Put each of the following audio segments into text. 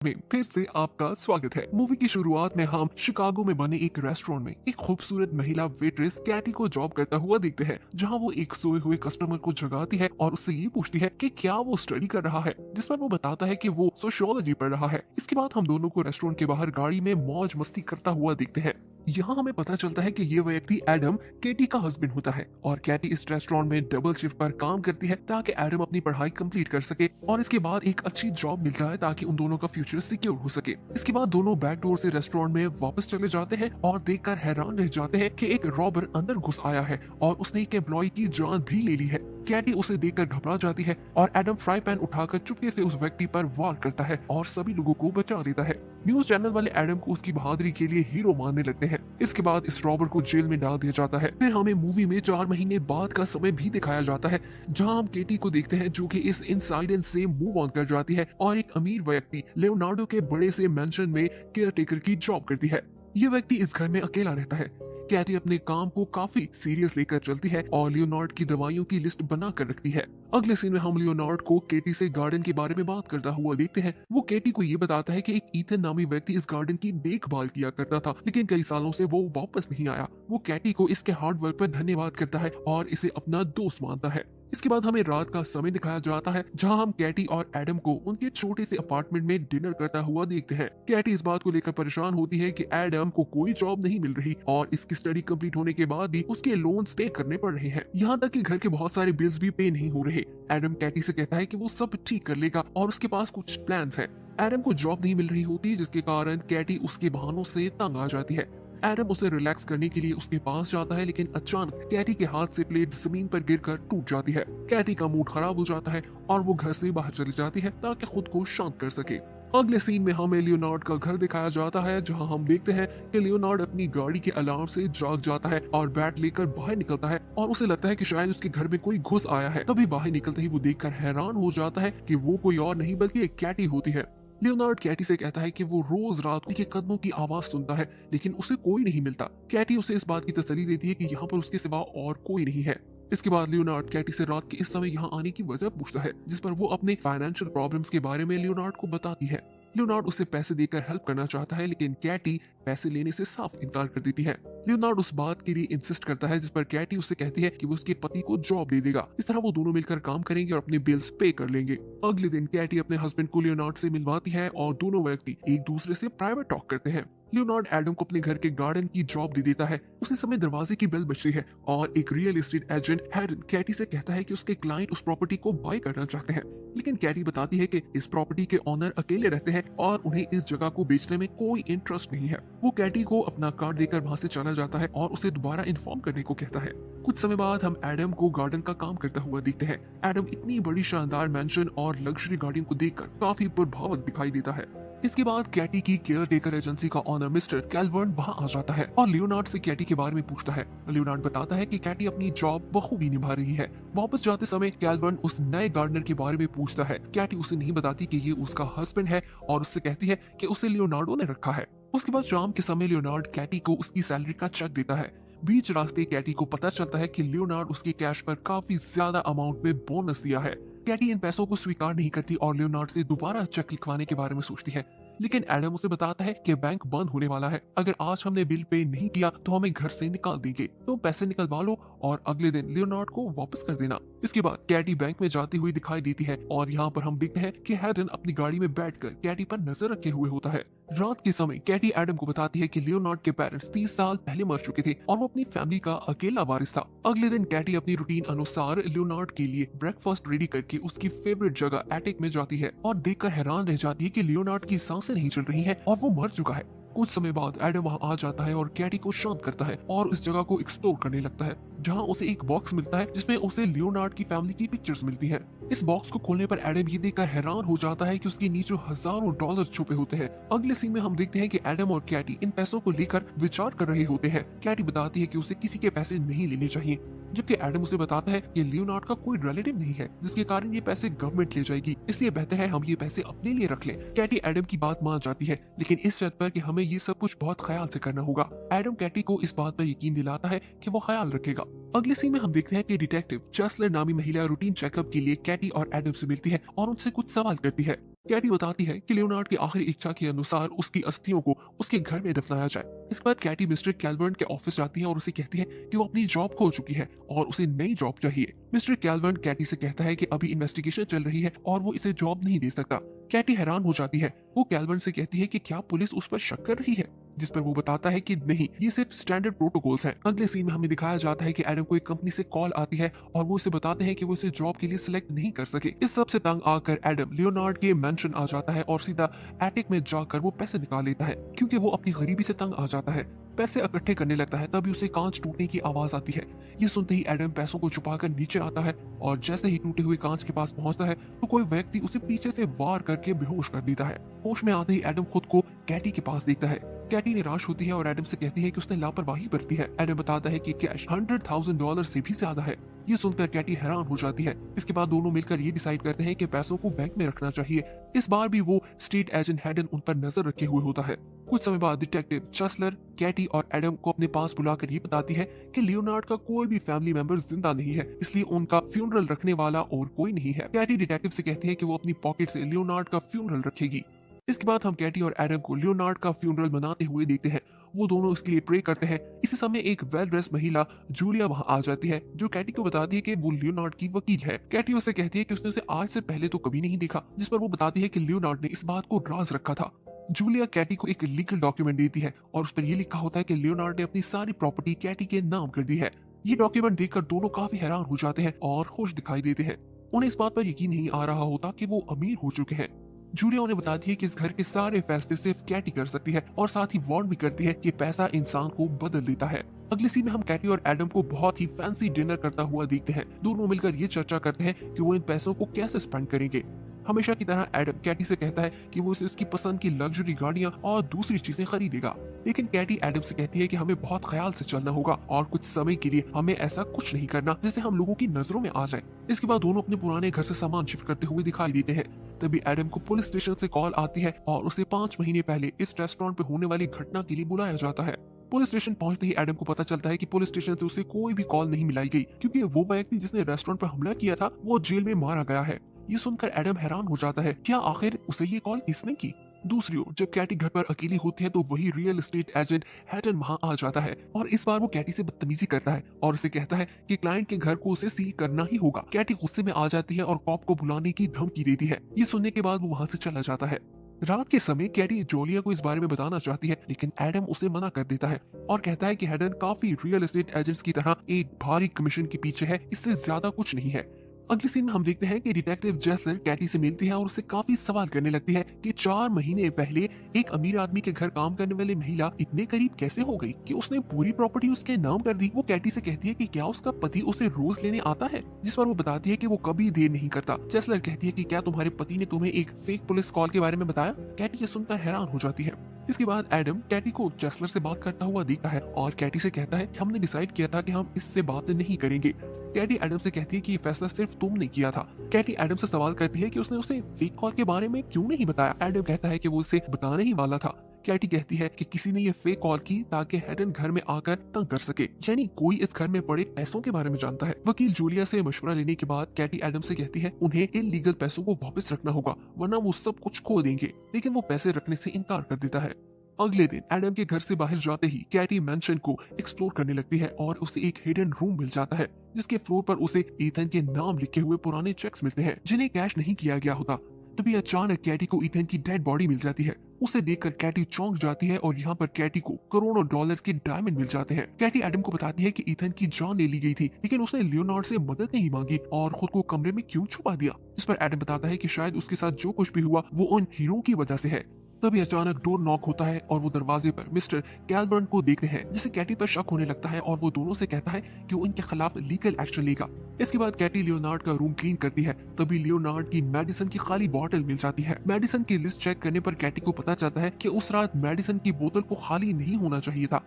में फिर से आपका स्वागत है। मूवी की शुरुआत में हम शिकागो में बने एक रेस्टोरेंट में एक खूबसूरत महिला वेट्रेस कैटी को जॉब करता हुआ देखते हैं, जहां वो एक सोए हुए कस्टमर को जगाती है और उससे ये पूछती है कि क्या वो स्टडी कर रहा है, जिस पर वो बताता है कि वो सोशियोलॉजी पढ़ रहा है। इसके बाद हम दोनों को रेस्टोरेंट के बाहर गाड़ी में मौज मस्ती करता हुआ देखते हैं। यहाँ हमें पता चलता है कि ये व्यक्ति एडम केटी का हस्बैंड होता है और कैटी इस रेस्टोरेंट में डबल शिफ्ट पर काम करती है ताकि एडम अपनी पढ़ाई कंप्लीट कर सके और इसके बाद एक अच्छी जॉब मिल जाए ताकि उन दोनों का फ्यूचर सिक्योर हो सके। इसके बाद दोनों बैक डोर से रेस्टोरेंट में वापस चले जाते हैं और देखकर हैरान रह जाते हैं कि एक रॉबर अंदर घुस आया है और उसने एक एम्प्लॉय की जान भी ले ली है। कैटी उसे देखकर घबरा जाती है और एडम फ्राई पैन उठाकर चुपके से उस व्यक्ति पर वार करता है और सभी लोगों को बचा देता है। न्यूज चैनल वाले एडम को उसकी बहादुरी के लिए हीरो मानने लगते हैं। इसके बाद इस रॉबर को जेल में डाल दिया जाता है। फिर हमें मूवी में 4 महीने बाद का समय भी दिखाया जाता है, जहां हम केटी को देखते हैं जो कि इस इंसिडेंट से मूव ऑन कर जाती है और एक अमीर व्यक्ति लियोनार्डो के बड़े से मेंशन में केयर टेकर की जॉब करती है। ये व्यक्ति इस घर में अकेला रहता है। कैटी अपने काम को काफी सीरियस लेकर चलती है और लियोनार्ड की दवाइयों की लिस्ट बना कर रखती है। अगले सीन में हम लियोनार्ड को केटी से गार्डन के बारे में बात करता हुआ देखते हैं। वो केटी को ये बताता है कि एक ईथन नामी व्यक्ति इस गार्डन की देखभाल किया करता था, लेकिन कई सालों से वो वापस नहीं आया। वो कैटी को इसके हार्ड वर्क पर धन्यवाद करता है और इसे अपना दोस्त मानता है। इसके बाद हमें रात का समय दिखाया जाता है, जहां हम कैटी और एडम को उनके छोटे से अपार्टमेंट में डिनर करता हुआ देखते हैं। कैटी इस बात को लेकर परेशान होती है कि एडम को कोई जॉब नहीं मिल रही और इसकी स्टडी कंप्लीट होने के बाद भी उसके लोन्स पे करने पड़ रहे हैं। यहाँ तक कि घर के बहुत सारे बिल्स भी पे नहीं हो रहे। एडम कैटी से कहता है कि वो सब ठीक कर लेगा और उसके पास कुछ प्लान्स हैं। एडम को जॉब नहीं मिल रही होती, जिसके कारण कैटी उसके बहानों से तंग आ जाती है। एडम उसे रिलैक्स करने के लिए उसके पास जाता है, लेकिन अचानक कैटी के हाथ से प्लेट जमीन पर गिरकर टूट जाती है। कैटी का मूड खराब हो जाता है और वो घर से बाहर चली जाती है ताकि खुद को शांत कर सके। अगले सीन में हमें लियोनार्ड का घर दिखाया जाता है, जहां हम देखते हैं कि लियोनार्ड अपनी गाड़ी के अलार्म से जाग जाता है और बैट लेकर बाहर निकलता है और उसे लगता है कि शायद उसके घर में कोई घुस आया है। तभी बाहर निकलते ही वो देखकर हैरान हो जाता है कि वो कोई और नहीं बल्कि एक कैटी होती है। लियोनार्ड कैटी से कहता है कि वो रोज रात के कदमों की आवाज सुनता है, लेकिन उसे कोई नहीं मिलता। कैटी उसे इस बात की तसल्ली देती है कि यहाँ पर उसके सिवा और कोई नहीं है। इसके बाद लियोनार्ड कैटी से रात के इस समय यहाँ आने की वजह पूछता है, जिस पर वो अपने फाइनेंशियल प्रॉब्लम्स के बारे में लियोनार्ड को बताती है। लियोनार्ड उसे पैसे देकर हेल्प करना चाहता है, लेकिन कैटी पैसे लेने से साफ इनकार कर देती है। लियोनार्ड उस बात के लिए इंसिस्ट करता है, जिस पर कैटी उससे कहती है कि वो उसके पति को जॉब दे देगा। इस तरह वो दोनों मिलकर काम करेंगे और अपने बिल्स पे कर लेंगे। अगले दिन कैटी अपने हस्बैंड को लियोनार्ड से मिलवाती है और दोनों व्यक्ति एक दूसरे से प्राइवेट टॉक करते हैं। लियोनार्ड एडम को अपने घर के गार्डन की जॉब दे देता है। उसी समय दरवाजे की बेल बजती है और एक रियल एस्टेट एजेंट हैरन कैटी से कहता है कि उसके क्लाइंट उस प्रॉपर्टी को बाय करना चाहते हैं, लेकिन कैटी बताती है कि इस प्रॉपर्टी के ओनर अकेले रहते हैं और उन्हें इस जगह को बेचने में कोई इंटरेस्ट नहीं है। वो कैटी को अपना कार्ड देकर वहां से चला जाता है और उसे दोबारा इन्फॉर्म करने को कहता है। कुछ समय बाद हम एडम को गार्डन का काम करता हुआ देखते हैं। एडम इतनी बड़ी शानदार मैंशन और लग्जरी गाड़ियों को देखकर काफी प्रभावित दिखाई देता है। इसके बाद कैटी की केयर टेकर एजेंसी का ऑनर मिस्टर कैल्वर्न वहां आ जाता है और लियोनार्ड से कैटी के बारे में पूछता है। लियोनार्ड बताता है कि कैटी अपनी जॉब बखूबी निभा रही है। वापस जाते समय कैल्वर्न उस नए गार्डनर के बारे में पूछता है। कैटी उसे नहीं बताती कि ये उसका हस्बैंड है और उससे कहती है कि उसे लियोनार्डो ने रखा है। उसके बाद शाम के समय लियोनार्ड कैटी को उसकी सैलरी का चेक देता है। बीच रास्ते कैटी को पता चलता है कि लियोनार्ड उसके कैश पर काफी ज्यादा अमाउंट में बोनस दिया है। कैटी इन पैसों को स्वीकार नहीं करती और लियोनार्ड से दोबारा चेक लिखवाने के बारे में सोचती है, लेकिन एडम उसे बताता है कि बैंक बंद होने वाला है। अगर आज हमने बिल पे नहीं किया तो हमें घर से निकाल देंगे, तो पैसे निकलवा लो और अगले दिन लियोनार्ड को वापस कर देना। इसके बाद कैटी बैंक में जाती हुई दिखाई देती है और यहाँ पर हम देखते हैं कि हैरन अपनी गाड़ी में बैठकर कैटी पर नजर रखे हुए होता है। रात के समय कैटी एडम को बताती है कि लियोनार्ड के पेरेंट्स 30 साल पहले मर चुके थे और वो अपनी फैमिली का अकेला वारिस था। अगले दिन कैटी अपनी रूटीन अनुसार लियोनार्ड के लिए ब्रेकफास्ट रेडी करके उसकी फेवरेट जगह एटिक में जाती है और देखकर हैरान रह जाती है कि लियोनार्ड की सांसें नहीं चल रही हैं और वो मर चुका है। कुछ समय बाद एडम वहां आ जाता है और कैटी को शांत करता है और इस जगह को एक्सप्लोर करने लगता है, जहां उसे एक बॉक्स मिलता है जिसमें उसे लियोनार्ड की फैमिली की पिक्चर्स मिलती हैं। इस बॉक्स को खोलने पर एडम ये देखकर हैरान हो जाता है कि उसके नीचे हजारों डॉलर छुपे होते हैं। अगले सीन में हम देखते हैं कि एडम और कैटी इन पैसों को लेकर विचार कर रहे होते हैं। कैटी बताती है कि उसे किसी के पैसे नहीं लेने चाहिए, जबकि एडम उसे बताता है कि लियोनार्ड का कोई रिलेटिव नहीं है, जिसके कारण ये पैसे गवर्नमेंट ले जाएगी, इसलिए बेहतर है हम ये पैसे अपने लिए रख लें। कैटी एडम की बात मान जाती है, लेकिन इस शर्त पर कि हमें ये सब कुछ बहुत ख्याल से करना होगा। एडम कैटी को इस बात पर यकीन दिलाता है कि वो ख्याल रखेगा। अगले सीन में हम देखते हैं कि डिटेक्टिव चेस्लर नामी महिला रूटीन चेकअप के लिए कैटी और एडम से मिलती है और उनसे कुछ सवाल करती है। कैटी बताती है कि लियोनार्ड की आखिरी इच्छा के अनुसार उसकी अस्थियों को उसके घर में दफनाया जाए। इसके बाद कैटी मिस्टर कैल्वर्न के ऑफिस जाती है और उसे कहती है कि वो अपनी जॉब खो चुकी है और उसे नई जॉब चाहिए। मिस्टर कैल्वर्न कैटी से कहता है कि अभी इन्वेस्टिगेशन चल रही है और वो इसे जॉब नहीं दे सकता। कैटी हैरान हो जाती है। वो कैल्वर्न से कहती है कि क्या पुलिस उस पर शक कर रही है, जिस पर वो बताता है कि नहीं, ये सिर्फ स्टैंडर्ड प्रोटोकॉल्स हैं। अगले सीन में हमें दिखाया जाता है कि एडम को एक कंपनी से कॉल आती है और वो उसे बताते हैं कि वो इसे जॉब के लिए सिलेक्ट नहीं कर सके। इस सब से तंग आकर एडम लियोनार्ड के मेंशन आ जाता है और सीधा एटिक में जाकर वो पैसे निकाल लेता है, क्योंकि वो अपनी गरीबी से तंग आ जाता है। पैसे इकट्ठे करने लगता है, तभी उसे कांच टूटने की आवाज आती है। ये सुनते ही एडम पैसों को छुपाकर नीचे आता है और जैसे ही टूटे हुए कांच के पास पहुंचता है तो कोई व्यक्ति उसे पीछे से वार करके बेहोश कर देता है। होश में आते ही एडम खुद को कैटी के पास देखता है। कैटी निराश होती है और एडम से कहती है कि उसने लापरवाही बरती है। एडम बताता है कि कैश $100,000 से भी ज्यादा है। ये सुनकर कैटी हैरान हो जाती है। इसके बाद दोनों मिलकर ये डिसाइड करते हैं कि पैसों को बैंक में रखना चाहिए। इस बार भी वो स्टेट एजेंट हेडन उन पर नजर रखे हुए होता है। कुछ समय बाद डिटेक्टिव चेस्लर कैटी और एडम को अपने पास बुलाकर ये बताती है कि लियोनार्ड का कोई भी फैमिली मेंबर जिंदा नहीं है, इसलिए उनका फ्यूनरल रखने वाला और कोई नहीं है। कैटी डिटेक्टिव से कहती है कि वो अपनी पॉकेट से लियोनार्ड का फ्यूनरल रखेगी। इसके बाद हम कैटी और एडम को लियोनार्ड का फ्यूनरल मनाते हुए देखते हैं। वो दोनों इसके लिए प्रे करते हैं। इसी समय एक वेल ड्रेस महिला जूलिया वहां आ जाती है, जो कैटी को बताती है कि वो लियोनार्ड की वकील है। कैटी उससे कहती है कि उसने उसे आज से पहले तो कभी नहीं देखा, जिस पर वो बताती है कि लियोनार्ड ने इस बात को राज रखा था। जूलिया कैटी को एक लीगल डॉक्यूमेंट देती है और उस पर यह लिखा होता है कि लियोनार्ड ने अपनी सारी प्रॉपर्टी कैटी के नाम कर दी है। ये डॉक्यूमेंट देखकर दोनों काफी हैरान हो जाते हैं और खुश दिखाई देते हैं। उन्हें इस बात पर यकीन नहीं आ रहा होता कि वो अमीर हो चुके हैं। जूलिया उन्हें बताती है कि इस घर के सारे फैसले सिर्फ कैटी कर सकती है और साथ ही वार्न भी करती है कि पैसा इंसान को बदल देता है। अगले सीन में हम कैटी और एडम को बहुत ही फैंसी डिनर करता हुआ देखते हैं। दोनों मिलकर ये चर्चा करते हैं कि वो इन पैसों को कैसे स्पेंड करेंगे। हमेशा की तरह एडम कैटी से कहता है कि वो इसकी पसंद की लग्जरी गाड़ियां और दूसरी चीजें खरीदेगा, लेकिन कैटी एडम से कहती है कि हमें बहुत ख्याल से चलना होगा और कुछ समय के लिए हमें ऐसा कुछ नहीं करना जिससे हम लोगों की नजरों में आ जाए। इसके बाद दोनों अपने पुराने घर से सामान शिफ्ट करते हुए दिखाई देते हैं। तभी एडम को पुलिस स्टेशन से कॉल आती है और उसे 5 महीने पहले इस रेस्टोरेंट पे होने वाली घटना के लिए बुलाया जाता है। पुलिस स्टेशन पहुंचते ही एडम को पता चलता है कि पुलिस स्टेशन से उसे कोई भी कॉल नहीं मिलाई गई, क्योंकि वो व्यक्ति जिसने रेस्टोरेंट पर हमला किया था वो जेल में मारा गया है। ये सुनकर एडम हैरान हो जाता है, क्या आखिर उसे ये कॉल किसने की? दूसरी ओर जब कैटी घर पर अकेली होती है तो वही रियल एस्टेट एजेंट हैटन वहां आ जाता है और इस बार वो कैटी से बदतमीजी करता है और उसे कहता है कि क्लाइंट के घर को उसे सील करना ही होगा। कैटी गुस्से में आ जाती है और कॉप को बुलाने की धमकी देती है। ये सुनने के बाद वो वहां से चला जाता है। रात के समय कैटी जूलिया को इस बारे में बताना चाहती है, लेकिन एडम उसे मना कर देता है और कहता है कि हैटन काफी रियल एस्टेट एजेंट्स की तरह एक भारी कमीशन के पीछे है, इससे ज्यादा कुछ नहीं है। अगले सीन में हम देखते हैं कि डिटेक्टिव जेसलर कैटी से मिलती है और उससे काफी सवाल करने लगती है कि 4 महीने पहले एक अमीर आदमी के घर काम करने वाली महिला इतने करीब कैसे हो गई कि उसने पूरी प्रॉपर्टी उसके नाम कर दी। वो कैटी से कहती है कि क्या उसका पति उसे रोज लेने आता है, जिस पर वो बताती है कि वो कभी देर नहीं करता। जेसलर कहती है कि क्या तुम्हारे पति ने तुम्हें एक फेक पुलिस कॉल के बारे में बताया? कैटी ये सुनकर हैरान हो जाती है। इसके बाद एडम कैटी को जेसलर से बात करता हुआ देखता है और कैटी से कहता है कि हमने डिसाइड किया था कि हम इससे बात नहीं करेंगे। कैटी एडम से कहती है कि ये फैसला सिर्फ तुमने किया था। कैटी एडम से सवाल करती है कि उसने उसे फेक कॉल के बारे में क्यों नहीं बताया। एडम कहता है कि वो उसे बताने ही वाला था। कैटी कहती है कि किसी ने ये फेक कॉल की ताकि हैटन घर में आकर तंग कर सके, यानी कोई इस घर में पड़े पैसों के बारे में जानता है। वकील जूलिया से मशवरा लेने के बाद कैटी एडम से कहती है उन्हें इल्लीगल पैसों को वापस रखना होगा, वरना वो सब कुछ खो देंगे, लेकिन वो पैसे रखने से इनकार कर देता है। अगले दिन एडम के घर से बाहर जाते ही कैटी मैंशन को एक्सप्लोर करने लगती है और उसे एक हिडन रूम मिल जाता है, जिसके फ्लोर पर उसे ईथन के नाम लिखे हुए पुराने चेक्स मिलते हैं जिन्हें कैश नहीं किया गया होता। तभी अचानक कैटी को ईथन की डेड बॉडी मिल जाती है। उसे देखकर कैटी चौंक जाती है और यहाँ पर कैटी को करोड़ों डॉलर्स के डायमंड मिल जाते हैं। कैटी एडम को बताती है कि ईथन की जान ले ली गई थी, लेकिन उसने लियोनार्ड से मदद नहीं मांगी और खुद को कमरे में क्यों छुपा दिया। इस पर एडम बताता है कि शायद उसके साथ जो कुछ भी हुआ वो उन हीरो की वजह से है। तभी अचानक डोर नॉक होता है और वो दरवाजे पर मिस्टर कैलबर्न को देखते हैं, जिसे कैटी पर शक होने लगता है और वो दोनों से कहता है कि वो इनके खिलाफ लीगल एक्शन लेगा। इसके बाद कैटी लियोनार्ड का रूम क्लीन करती है। तभी लियोनार्ड की मेडिसिन की खाली बोतल मिल जाती है। मेडिसिन की लिस्ट चेक करने पर कैटी को पता चलता है कि उस रात मेडिसिन की बोतल को खाली नहीं होना चाहिए था।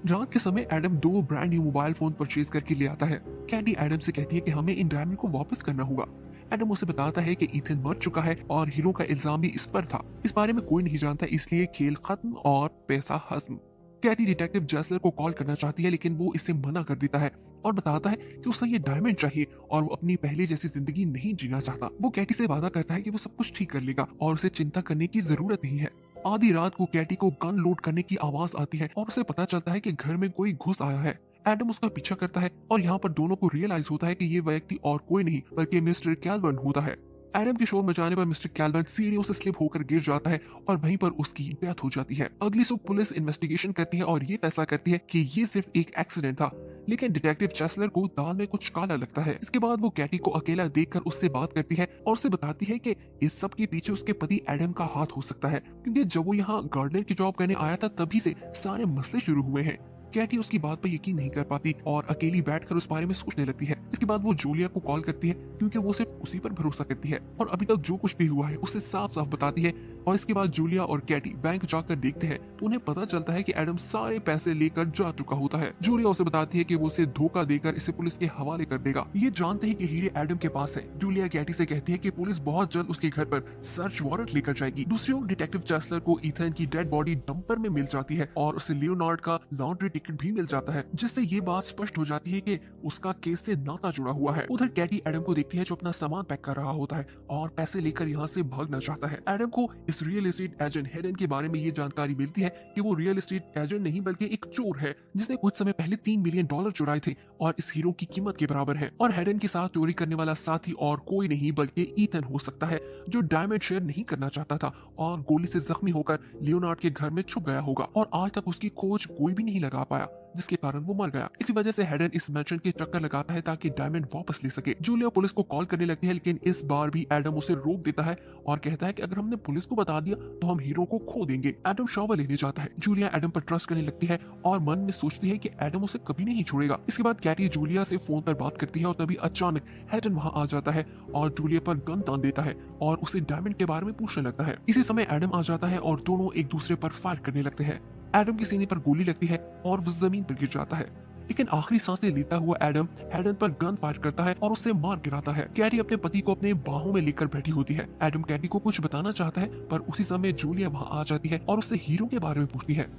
रात के समय Adam 2 brand new mobile phone purchase करके ले आता है। कैटी एडम से कहती है कि हमें इन डायमंड को वापस करना होगा। एडम उसे बताता है कि ईथन मर चुका है और हीरो का इल्जाम भी इस पर था। इस बारे में कोई नहीं जानता, इसलिए खेल खत्म और पैसा हजम। कैटी डिटेक्टिव जेसलर को कॉल करना चाहती है लेकिन वो इससे मना कर देता है और बताता है कि उसे ये डायमंड चाहिए और वो अपनी पहले जैसी जिंदगी नहीं जीना चाहता। वो कैटी से वादा करता है कि वो सब कुछ ठीक कर लेगा और उसे चिंता करने की जरूरत नहीं है। आधी रात को कैटी को गन लोड करने की आवाज आती है और उसे पता चलता है कि घर में कोई घुस आया है। एडम उसका पीछा करता है और यहाँ पर दोनों को रियलाइज होता है कि ये व्यक्ति और कोई नहीं बल्कि मिस्टर कैल्वन होता है। एडम के शोर मचाने पर मिस्टर कैल्वन सीढ़ियों से स्लिप होकर गिर जाता है और वहीं पर उसकी डेथ हो जाती है। अगली सुबह पुलिस इन्वेस्टिगेशन करती है और ये फैसला करती है कि ये सिर्फ एक एक्सीडेंट था, लेकिन डिटेक्टिव चेस्लर को दाल में कुछ काला लगता है। इसके बाद वो कैटी को अकेला देखकर उससे बात करती है और उसे बताती है कि इस सब के पीछे उसके पति एडम का हाथ हो सकता है, क्योंकि जब वो यहाँ गार्डनर की जॉब करने आया था तभी से सारे मसले शुरू हुए हैं। कैटी उसकी बात पर यकीन नहीं कर पाती और अकेली बैठकर उस बारे में सोचने लगती है। इसके बाद वो जूलिया को कॉल करती है क्योंकि वो सिर्फ उसी पर भरोसा करती है और अभी तक जो कुछ भी हुआ है उसे साफ साफ बताती है। और इसके बाद जूलिया और कैटी बैंक जाकर देखते हैं तो उन्हें पता चलता है कि एडम सारे पैसे लेकर जा चुका होता है। जूलिया उसे बताती है कि वो उसे धोखा देकर इसे पुलिस के हवाले कर देगा। ये जानते हैं कि हीरे एडम के पास है। जूलिया कैटी से कहती है कि पुलिस बहुत जल्द उसके घर पर सर्च वारंट लेकर जाएगी। दूसरी ओर डिटेक्टिव चेस्लर को ईथन की डेड बॉडी डंपर में मिल जाती है और उसे लियोनार्ड का लॉन्ड्री टिकट भी मिल जाता है, जिससे ये बात स्पष्ट हो जाती है कि उसका केस से नाता जुड़ा हुआ है। उधर कैटी एडम को देखती है जो अपना सामान पैक कर रहा होता है और पैसे लेकर यहाँ से भागना चाहता है। एडम को इस रियल एस्टेट एजेंट हेडन के बारे में ये जानकारी मिलती है कि वो रियल एस्टेट एजेंट नहीं बल्कि एक चोर है जिसने कुछ समय पहले $3 मिलियन चुराए थे और इस हीरो की कीमत के बराबर है। और हेडन के साथ चोरी करने वाला साथी और कोई नहीं बल्कि ईथन हो सकता है, जो डायमंड शेयर नहीं करना चाहता था और गोली से जख्मी होकर लियोनार्ड के घर में छुप गया होगा और आज तक उसकी खोज कोई भी नहीं लगा पाया, जिसके कारण वो मर गया। इसी वजह से हेडन इस मैंशन के चक्कर लगाता है ताकि डायमंड वापस ले सके। जूलिया पुलिस को कॉल करने लगती है लेकिन इस बार भी एडम उसे रोक देता है और कहता है कि अगर हमने पुलिस को बता दिया तो हम हीरो को खो देंगे। एडम शॉवर लेने जाता है। जूलिया एडम पर ट्रस्ट करने लगती है और मन में सोचती है कि एडम उसे कभी नहीं छोड़ेगा। इसके बाद कैटी जूलिया से फोन पर बात करती है और तभी अचानक हेडन वहां आ जाता है और जूलिया पर गन तान देता है और उसे डायमंड के बारे में पूछने लगता है। इसी समय एडम आ जाता है और दोनों एक दूसरे पर फायर करने लगते हैं। एडम के सीने पर गोली लगती है और वो जमीन पर गिर जाता है, लेकिन आखिरी सांसें लेता हुआ एडम हेडन पर गन फायर करता है और उसे मार गिराता है। कैटी अपने पति को अपने बाहों में लेकर बैठी होती है। एडम कैटी को कुछ बताना चाहता है पर उसी समय जूलिया वहां आ जाती है और उससे हीरो के बारे में पूछती है।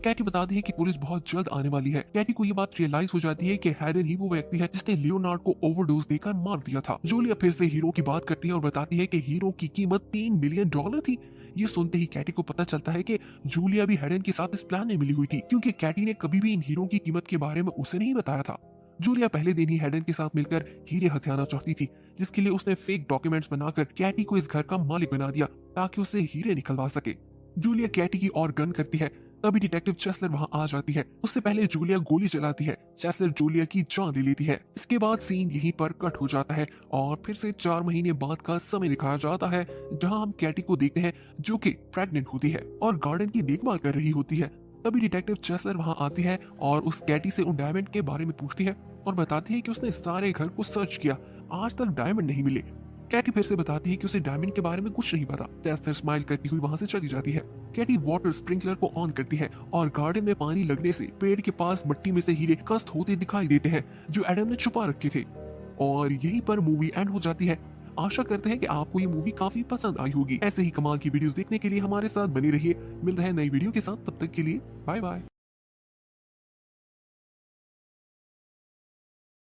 कैटी बताती है कि पुलिस बहुत जल्द आने वाली है। कैटी को ये बात रियलाइज हो जाती है कि हेडन ही वो व्यक्ति है जिसने लियोनार्ड को ओवरडोज देकर मार दिया था। जूलिया फिर से हीरो की बात करती है और बताती है कि हीरो की कीमत $3 मिलियन थी। ये सुनते ही कैटी को पता चलता है कि जूलिया भी हेडन के साथ इस प्लान में मिली हुई थी, क्योंकि कैटी ने कभी भी इन हीरो की कीमत के बारे में उसे नहीं बताया था। जूलिया पहले दिन ही हेडन के साथ मिलकर हीरे हथियाना चाहती थी, जिसके लिए उसने फेक डॉक्यूमेंट्स बनाकर कैटी को इस घर का मालिक बना दिया ताकि उसे हीरे निकलवा सके। जूलिया कैटी की और गन करती है, तभी डिटेक्टिव चेस्लर वहां आ जाती है। उससे पहले जूलिया गोली चलाती है। चेस्लर जूलिया की जान ले लेती है। इसके बाद सीन यहीं पर कट हो जाता है और फिर से 4 महीने बाद का समय दिखाया जाता है, जहां हम कैटी को देखते हैं जो कि प्रेग्नेंट होती है और गार्डन की देखभाल कर रही होती है। तभी डिटेक्टिव चेस्लर वहां आती है और उस कैटी से उन डायमंड के बारे में पूछती है और बताती है कि उसने सारे घर को सर्च किया, आज तक डायमंड नहीं मिले। कैटी फिर से बताती है कि उसे डायमंड के बारे में कुछ नहीं पता। चेस्लर स्माइल करती हुई वहां से चली जाती है। कैटी वाटर स्प्रिंकलर को ऑन करती है और गार्डन में पानी लगने से पेड़ के पास मिट्टी में से हीरे कस्ट होते दिखाई देते हैं जो एडम ने छुपा रखे थे। और यहीं पर मूवी एंड हो जाती है। आशा करते हैं कि आपको ये मूवी काफी पसंद आई होगी। ऐसे ही कमाल की वीडियोस देखने के लिए हमारे साथ बने रहिए। मिलते हैं नई वीडियो के साथ, तब तक के लिए बाय बाय।